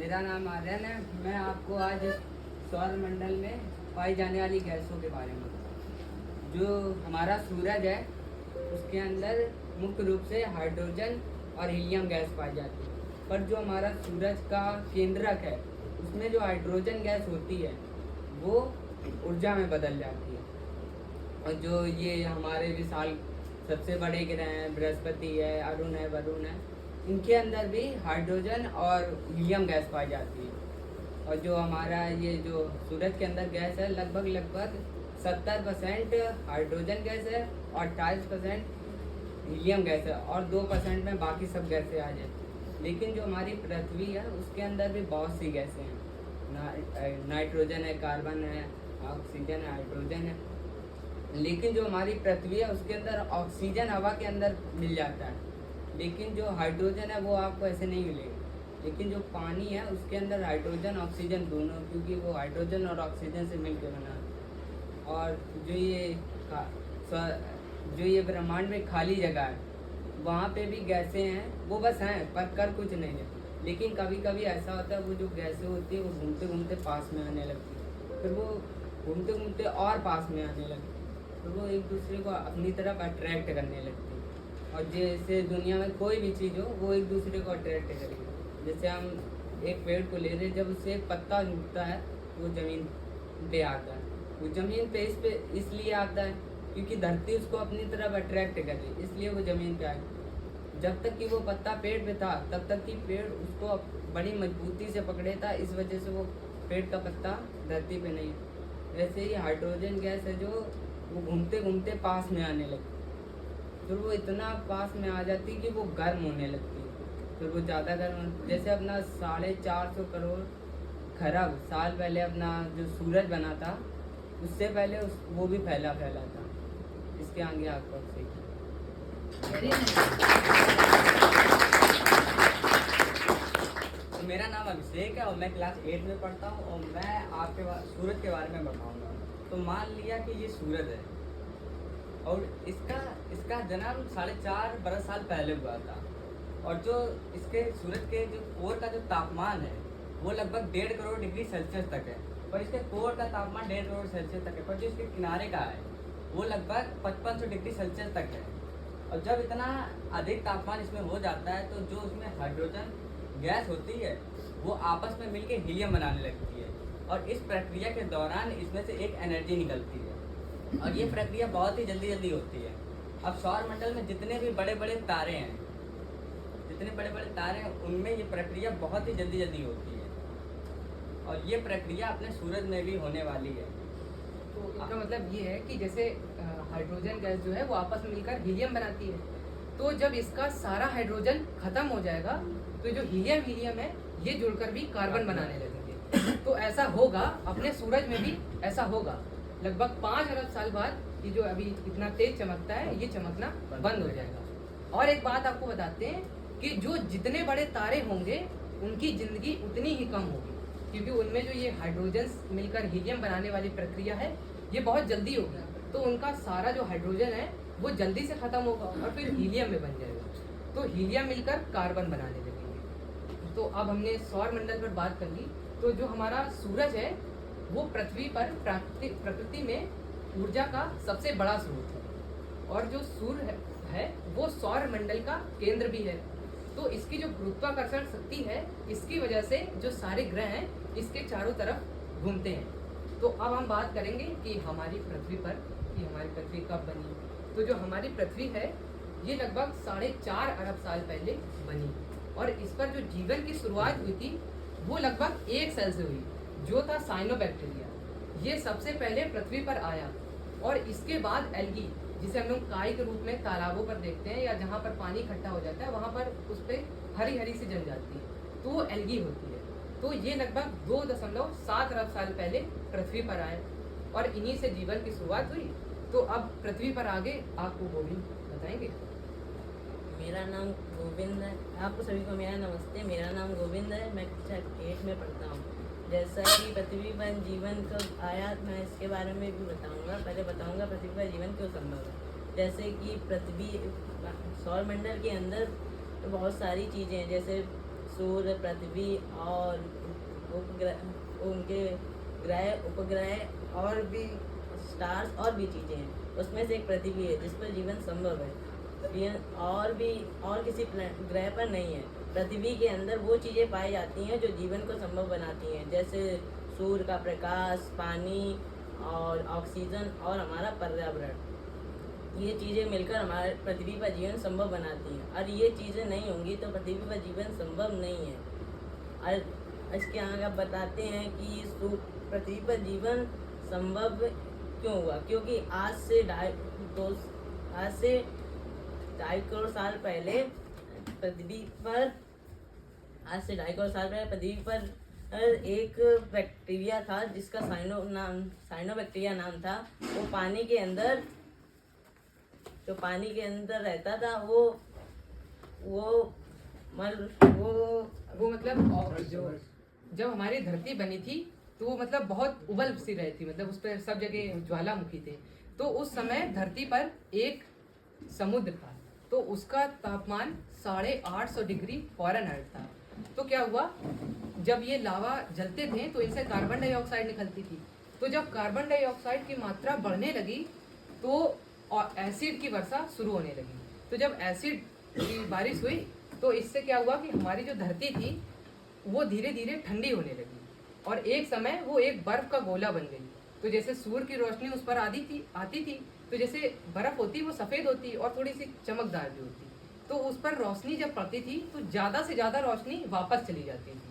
मेरा नाम आर्यन है। मैं आपको आज सौर मंडल में पाई जाने वाली गैसों के बारे में बताऊँ। जो हमारा सूरज है उसके अंदर मुख्य रूप से हाइड्रोजन और हीलियम गैस पाई जाती है, पर जो हमारा सूरज का केंद्रक है उसमें जो हाइड्रोजन गैस होती है वो ऊर्जा में बदल जाती है। और जो ये हमारे विशाल सबसे बड़े ग्रह हैं, बृहस्पति है, अरुण है, वरुण है, इनके अंदर भी हाइड्रोजन और हीलियम गैस पाई जाती है। और जो हमारा ये जो सूरज के अंदर गैस है लगभग 70% हाइड्रोजन गैस है और 28% हीलियम गैस है और 2% में बाकी सब गैसें आ जाए। लेकिन जो हमारी पृथ्वी है उसके अंदर भी बहुत सी गैसें हैं। नाइट्रोजन है, कार्बन है, ऑक्सीजन है, हाइड्रोजन है। लेकिन जो हमारी पृथ्वी है उसके अंदर ऑक्सीजन हवा के अंदर मिल जाता है, लेकिन जो हाइड्रोजन है वो आपको ऐसे नहीं मिलेगा। लेकिन जो पानी है उसके अंदर हाइड्रोजन ऑक्सीजन दोनों, क्योंकि वो हाइड्रोजन और ऑक्सीजन से मिलकर बना है। और जो ये ब्रह्मांड में खाली जगह है वहाँ पे भी गैसें हैं, वो बस हैं पर कर कुछ नहीं है। लेकिन कभी कभी ऐसा होता है वो जो गैसें होती है वो घूमते घूमते पास में आने लगती है, फिर वो घूमते घूमते और पास में आने लगती है, फिर वो एक दूसरे को अपनी तरफ अट्रैक्ट करने लगती है। और जैसे दुनिया में कोई भी चीज़ हो वो एक दूसरे को अट्रैक्ट करेगी। जैसे हम एक पेड़ को ले रहे, जब उससे एक पत्ता उगता है वो ज़मीन पे आता है। वो ज़मीन पे इसलिए आता है क्योंकि धरती उसको अपनी तरफ अट्रैक्ट कर रही, इसलिए वो ज़मीन पे आए। जब तक कि वो पत्ता पेड़ पे था तब तक कि पेड़ उसको बड़ी मजबूती से पकड़े था, इस वजह से वो पेड़ का पत्ता धरती पे नहीं। वैसे ही हाइड्रोजन गैस है जो वो घूमते घूमते पास में आने लगती, फिर वो इतना पास में आ जाती कि वो गर्म होने लगती है, फिर वो ज़्यादा गर्म। जैसे अपना 450 करोड़ खरब साल पहले अपना जो सूरज बना था उससे पहले वो भी फैला था। इसके आगे आपको तो मेरा नाम अभिषेक है और मैं क्लास 8 में पढ़ता हूँ और मैं आपके सूरज के बारे में बताऊँगा। तो मान लिया कि ये सूरज है और इसका जन्म 4.5 बरस साल पहले हुआ था। और जो इसके सूरज के जो कोर का जो तापमान है वो लगभग 1.5 करोड़ डिग्री सेल्सियस तक है, पर इसके कोर का तापमान 1.5 करोड़ सेल्सियस तक है, पर जो इसके किनारे का है वो लगभग 5500 डिग्री सेल्सियस तक है। और जब इतना अधिक तापमान इसमें हो जाता है तो जो उसमें हाइड्रोजन गैस होती है वो आपस में मिलकर हीलियम बनाने लगती है और इस प्रक्रिया के दौरान इसमें से एक एनर्जी निकलती है और ये प्रक्रिया बहुत ही जल्दी होती है। अब सौर मंडल में जितने भी बड़े बड़े तारे हैं उनमें ये प्रक्रिया बहुत ही जल्दी होती है और ये प्रक्रिया अपने सूरज में भी होने वाली है। तो इसका मतलब ये है कि जैसे हाइड्रोजन गैस जो है वो आपस में मिलकर हीलियम बनाती है, तो जब इसका सारा हाइड्रोजन खत्म हो जाएगा तो जो हीलियम है ये जुड़कर भी कार्बन बनाने लगेंगे। तो ऐसा होगा अपने सूरज में भी, ऐसा होगा लगभग 5 अरब साल बाद। ये जो अभी इतना तेज चमकता है ये चमकना बंद हो जाएगा। और एक बात आपको बताते हैं कि जो जितने बड़े तारे होंगे उनकी जिंदगी उतनी ही कम होगी, क्योंकि उनमें जो ये हाइड्रोजन मिलकर हीलियम बनाने वाली प्रक्रिया है ये बहुत जल्दी होगी, तो उनका सारा जो हाइड्रोजन है वो जल्दी से खत्म होगा और फिर हीलियम में बन जाएगा, तो हीलियम मिलकर कार्बन बनाने लगेंगे। तो अब हमने सौर मंडल पर बात कर ली। तो जो हमारा सूरज है वो पृथ्वी पर प्रकृति में ऊर्जा का सबसे बड़ा स्रोत है और जो सूर्य है वो सौर मंडल का केंद्र भी है। तो इसकी जो गुरुत्वाकर्षण शक्ति है इसकी वजह से जो सारे ग्रह हैं इसके चारों तरफ घूमते हैं। तो अब हम बात करेंगे कि हमारी पृथ्वी कब बनी। तो जो हमारी पृथ्वी है ये लगभग 4.5 अरब साल पहले बनी और इस पर जो जीवन की शुरुआत हुई थी वो लगभग 1 सेल से हुई, जो था साइनोबैक्टीरिया। ये सबसे पहले पृथ्वी पर आया और इसके बाद एल्गी, जिसे हम लोग काई के रूप में तालाबों पर देखते हैं या जहाँ पर पानी इकट्ठा हो जाता है वहाँ पर उस पर हरी सी जम जाती है, तो वो एल्गी होती है। तो ये लगभग 2.7 अरब साल पहले पृथ्वी पर आए और इन्हीं से जीवन की शुरुआत हुई। तो अब पृथ्वी पर आगे आपको गोविंद बताएंगे। मेरा नाम गोविंद है। आपको सभी को मेरा नमस्ते। मेरा नाम गोविंद है, मैं कक्षा 8 में पढ़ता हूँ। जैसा कि पृथ्वी पर जीवन कब आया मैं इसके बारे में भी बताऊंगा। पहले बताऊंगा पृथ्वी पर जीवन क्यों संभव है। जैसे कि पृथ्वी सौर मंडल के अंदर तो बहुत सारी चीज़ें हैं, जैसे सूर्य, पृथ्वी और उपग्रह, उनके ग्रह, उपग्रह और भी स्टार्स और भी चीज़ें हैं। उसमें से एक पृथ्वी है जिस पर जीवन संभव है। और किसी ग्रह पर नहीं है। पृथ्वी के अंदर वो चीज़ें पाई जाती हैं जो जीवन को संभव बनाती हैं, जैसे सूर्य का प्रकाश, पानी और ऑक्सीजन और हमारा पर्यावरण। ये चीज़ें मिलकर हमारे पृथ्वी पर जीवन संभव बनाती हैं, और ये चीज़ें नहीं होंगी तो पृथ्वी पर जीवन संभव नहीं है। और इसके आगे आप बताते हैं कि पृथ्वी पर जीवन संभव क्यों हुआ, क्योंकि आज से 2.5 करोड़ साल पहले पृथ्वी पर एक बैक्टीरिया था जिसका साइनोबैक्टीरिया नाम था। वो पानी के अंदर रहता था। वो मतलब जो जब हमारी धरती बनी थी तो वो मतलब बहुत उबल सी रही थी, मतलब उस पर सब जगह ज्वालामुखी थे। तो उस समय धरती पर एक समुद्र था, तो उसका तापमान 850 डिग्री फ़ारेनहाइट था। तो क्या हुआ, जब ये लावा जलते थे तो इनसे कार्बन डाइऑक्साइड निकलती थी। तो जब कार्बन डाइऑक्साइड की मात्रा बढ़ने लगी तो एसिड की वर्षा शुरू होने लगी। तो जब एसिड की बारिश हुई तो इससे क्या हुआ कि हमारी जो धरती थी वो धीरे धीरे ठंडी होने लगी, और एक समय वो एक बर्फ का गोला बन गई। तो जैसे सूर्य की रोशनी उस पर आती थी, तो जैसे बर्फ होती वो सफ़ेद होती और थोड़ी सी चमकदार भी होती। तो उस पर रोशनी जब पड़ती थी तो ज़्यादा से ज़्यादा रोशनी वापस चली जाती थी।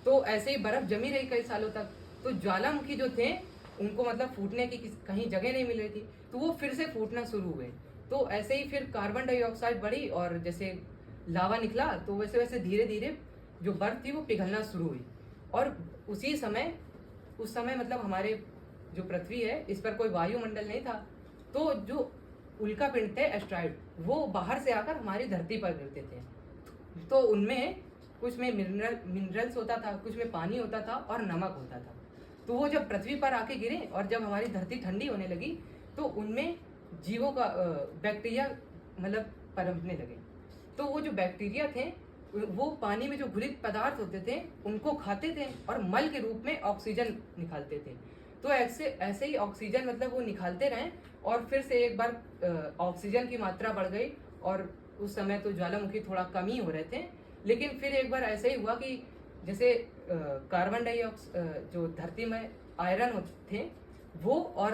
तो ऐसे ही बर्फ जमी रही कई सालों तक। तो ज्वालामुखी जो थे उनको मतलब फूटने की कहीं जगह नहीं मिल रही थी, तो वो फिर से फूटना शुरू हुए। तो ऐसे ही फिर कार्बन डाइऑक्साइड बढ़ी और जैसे लावा निकला तो वैसे वैसे धीरे धीरे जो बर्फ थी वो पिघलना शुरू हुई। और उस समय मतलब हमारे जो पृथ्वी है इस पर कोई वायुमंडल नहीं था। तो जो उल्का पिंड थे एस्ट्रॉइड, वो बाहर से आकर हमारी धरती पर गिरते थे। तो उनमें कुछ में मिनरल्स होता था, कुछ में पानी होता था और नमक होता था। तो वो जब पृथ्वी पर आके गिरे और जब हमारी धरती ठंडी होने लगी तो उनमें जीवों का बैक्टीरिया मतलब पनपने लगे। तो वो जो बैक्टीरिया थे वो पानी में जो घुलित पदार्थ होते थे उनको खाते थे और मल के रूप में ऑक्सीजन निकालते थे। तो ऐसे ही ऑक्सीजन मतलब वो निकालते रहे और फिर से एक बार ऑक्सीजन की मात्रा बढ़ गई और उस समय तो ज्वालामुखी थोड़ा कम ही हो रहे थे। लेकिन फिर एक बार ऐसे ही हुआ कि जैसे कार्बन डाइऑक्साइड जो धरती में आयरन थे वो और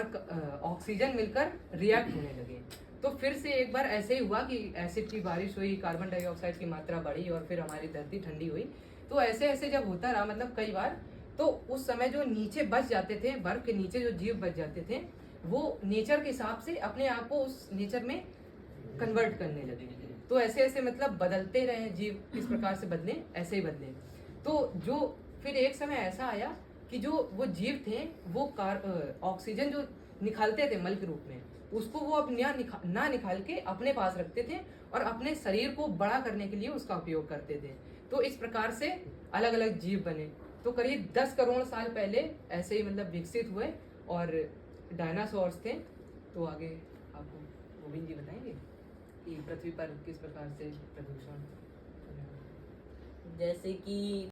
ऑक्सीजन मिलकर रिएक्ट होने लगे। तो फिर से एक बार ऐसे ही हुआ कि एसिड की बारिश हुई, कार्बन डाइऑक्साइड की मात्रा बढ़ी और फिर हमारी धरती ठंडी हुई। तो ऐसे जब होता रहा मतलब कई बार, तो उस समय जो नीचे बच जाते थे, बर्फ के नीचे जो जीव बच जाते थे वो नेचर के हिसाब से अपने आप को उस नेचर में कन्वर्ट करने लगे। तो ऐसे मतलब बदलते रहे जीव, किस प्रकार से बदले ऐसे ही बदले। तो जो फिर एक समय ऐसा आया कि जो वो जीव थे वो ऑक्सीजन जो निकालते थे मल के रूप में, उसको वो अब ना निकाल के अपने पास रखते थे और अपने शरीर को बड़ा करने के लिए उसका उपयोग करते थे। तो इस प्रकार से अलग अलग जीव बने। तो करीब 10 करोड़ साल पहले ऐसे ही मतलब विकसित हुए और डायनासोर्स थे। तो आगे आपको गोविंद जी बताएंगे कि पृथ्वी पर किस प्रकार से प्रदूषण, जैसे कि